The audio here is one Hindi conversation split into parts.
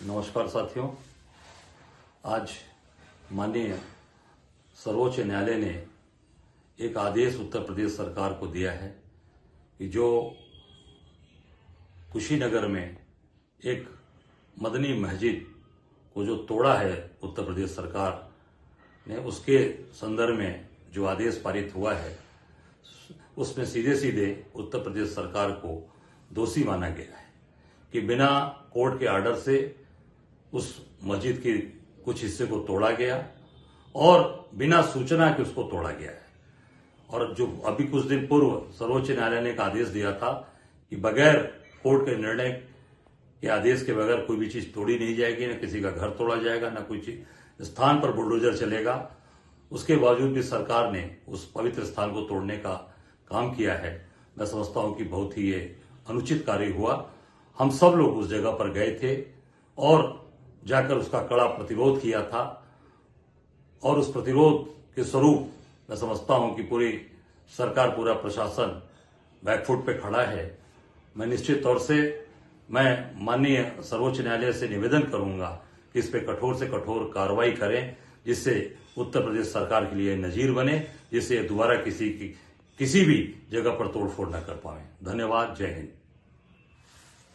नमस्कार साथियों। आज माननीय सर्वोच्च न्यायालय ने एक आदेश उत्तर प्रदेश सरकार को दिया है कि जो कुशीनगर में एक मदनी मस्जिद को जो तोड़ा है उत्तर प्रदेश सरकार ने, उसके संदर्भ में जो आदेश पारित हुआ है उसमें सीधे सीधे उत्तर प्रदेश सरकार को दोषी माना गया है कि बिना कोर्ट के आर्डर से उस मस्जिद के कुछ हिस्से को तोड़ा गया और बिना सूचना के उसको तोड़ा गया है। और जो अभी कुछ दिन पूर्व सर्वोच्च न्यायालय ने एक आदेश दिया था कि बगैर कोर्ट के निर्णय के आदेश के बगैर कोई भी चीज तोड़ी नहीं जाएगी, न किसी का घर तोड़ा जाएगा, न कोई चीज स्थान पर बुलडोजर चलेगा। उसके बावजूद भी सरकार ने उस पवित्र स्थान को तोड़ने का काम किया है। मैं समझता हूं कि बहुत ही ये अनुचित कार्य हुआ। हम सब लोग उस जगह पर गए थे और जाकर उसका कड़ा प्रतिरोध किया था और उस प्रतिरोध के स्वरूप मैं समझता हूं कि पूरी सरकार, पूरा प्रशासन बैकफुट पे खड़ा है। मैं निश्चित तौर से मैं माननीय सर्वोच्च न्यायालय से निवेदन करूंगा कि इस पे कठोर से कठोर कार्रवाई करें, जिससे उत्तर प्रदेश सरकार के लिए नजीर बने, जिससे दोबारा किसी भी जगह पर तोड़फोड़ न कर पाए। धन्यवाद। जय हिंद।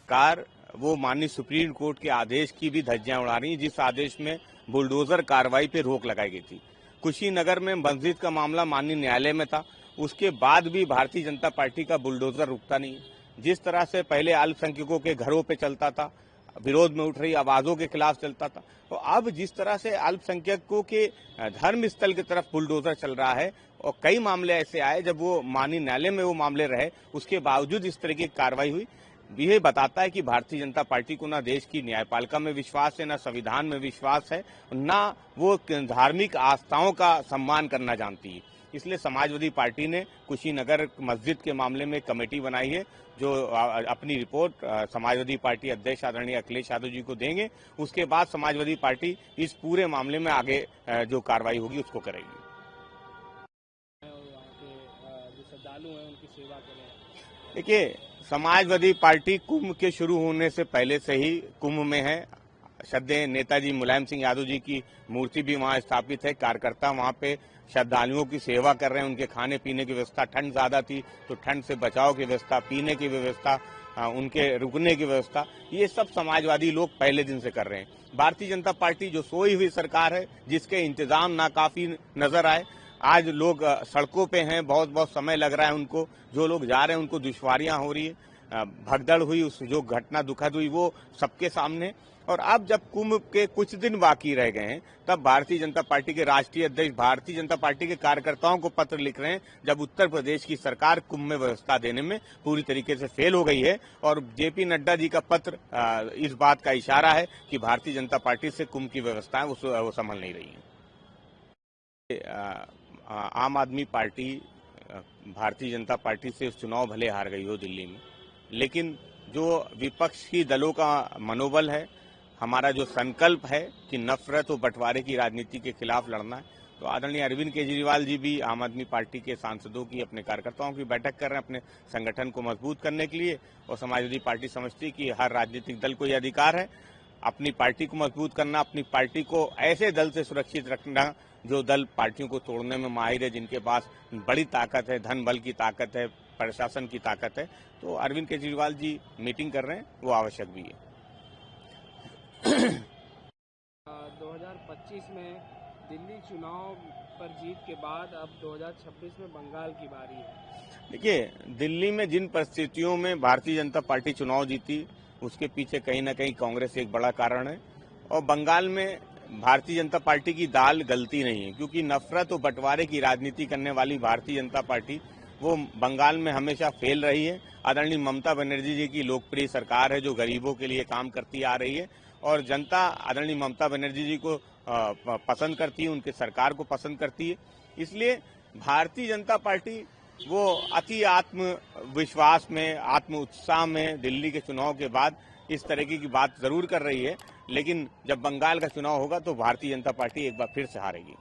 सरकार वो माननीय सुप्रीम कोर्ट के आदेश की भी धज्जियां उड़ा रही है, जिस आदेश में बुलडोजर कार्रवाई पे रोक लगाई गई थी। कुशीनगर में मस्जिद का मामला माननीय न्यायालय में था, उसके बाद भी भारतीय जनता पार्टी का बुलडोजर रुकता नहीं। जिस तरह से पहले अल्पसंख्यकों के घरों पे चलता था, विरोध में उठ रही आवाजों के खिलाफ चलता था, तो अब जिस तरह से अल्पसंख्यकों के धर्म स्थल की तरफ बुलडोजर चल रहा है और कई मामले ऐसे आए जब वो माननीय न्यायालय में वो मामले रहे, उसके बावजूद इस तरह की कार्रवाई हुई। यह बताता है कि भारतीय जनता पार्टी को ना देश की न्यायपालिका में विश्वास है, ना संविधान में विश्वास है, ना वो धार्मिक आस्थाओं का सम्मान करना जानती है। इसलिए समाजवादी पार्टी ने कुशीनगर मस्जिद के मामले में कमेटी बनाई है, जो अपनी रिपोर्ट समाजवादी पार्टी अध्यक्ष आदरणीय अखिलेश यादव जी को देंगे। उसके बाद समाजवादी पार्टी इस पूरे मामले में आगे जो कार्रवाई होगी उसको करेगी। जो श्रद्धालु हैं उनकी सेवा करें। देखिए, समाजवादी पार्टी कुंभ के शुरू होने से पहले से ही कुंभ में है। श्रद्धेय नेताजी मुलायम सिंह यादव जी की मूर्ति भी वहां स्थापित है। कार्यकर्ता वहां पे श्रद्धालुओं की सेवा कर रहे हैं। उनके खाने पीने की व्यवस्था, ठंड ज्यादा थी तो ठंड से बचाव की व्यवस्था, पीने की व्यवस्था, उनके रुकने की व्यवस्था, ये सब समाजवादी लोग पहले दिन से कर रहे हैं। भारतीय जनता पार्टी जो सोई हुई सरकार है, जिसके इंतजाम नाकाफी नजर आए, आज लोग सड़कों पे हैं, बहुत बहुत समय लग रहा है उनको, जो लोग जा रहे हैं उनको दुश्वारियां हो रही है, भगदड़ हुई, उस जो घटना दुखद हुई वो सबके सामने। और अब जब कुंभ के कुछ दिन बाकी रह गए हैं, तब भारतीय जनता पार्टी के राष्ट्रीय अध्यक्ष भारतीय जनता पार्टी के कार्यकर्ताओं को पत्र लिख रहे हैं, जब उत्तर प्रदेश की सरकार कुंभ में व्यवस्था देने में पूरी तरीके से फेल हो गई है। और जेपी नड्डा जी का पत्र इस बात का इशारा है कि भारतीय जनता पार्टी से कुंभ की व्यवस्था है वो संभल नहीं रही है। आम आदमी पार्टी भारतीय जनता पार्टी से चुनाव भले हार गई हो दिल्ली में, लेकिन जो विपक्ष की दलों का मनोबल है, हमारा जो संकल्प है कि नफरत और बंटवारे की राजनीति के खिलाफ लड़ना है, तो आदरणीय अरविंद केजरीवाल जी भी आम आदमी पार्टी के सांसदों की, अपने कार्यकर्ताओं की बैठक कर रहे हैं अपने संगठन को मजबूत करने के लिए। और समाजवादी पार्टी समझती है कि हर राजनीतिक दल को यह अधिकार है अपनी पार्टी को मजबूत करना, अपनी पार्टी को ऐसे दल से सुरक्षित रखना जो दल पार्टियों को तोड़ने में माहिर है, जिनके पास बड़ी ताकत है, धन बल की ताकत है, प्रशासन की ताकत है। तो अरविंद केजरीवाल जी मीटिंग कर रहे हैं, वो आवश्यक भी है। 2025 में दिल्ली चुनाव पर जीत के बाद अब 2026 में बंगाल की बारी है। देखिए, दिल्ली में जिन परिस्थितियों में भारतीय जनता पार्टी चुनाव जीती, उसके पीछे कहीं न कहीं कांग्रेस एक बड़ा कारण है। और बंगाल में भारतीय जनता पार्टी की दाल गलती नहीं है, क्योंकि नफरत और बंटवारे की राजनीति करने वाली भारतीय जनता पार्टी वो बंगाल में हमेशा फेल रही है। आदरणीय ममता बनर्जी जी की लोकप्रिय सरकार है, जो गरीबों के लिए काम करती आ रही है, और जनता आदरणीय ममता बनर्जी जी को पसंद करती है, उनके सरकार को पसंद करती है। इसलिए भारतीय जनता पार्टी वो अति आत्मविश्वास में, आत्म उत्साह में दिल्ली के चुनाव के बाद इस तरीके की बात जरूर कर रही है, लेकिन जब बंगाल का चुनाव होगा तो भारतीय जनता पार्टी एक बार फिर से हारेगी।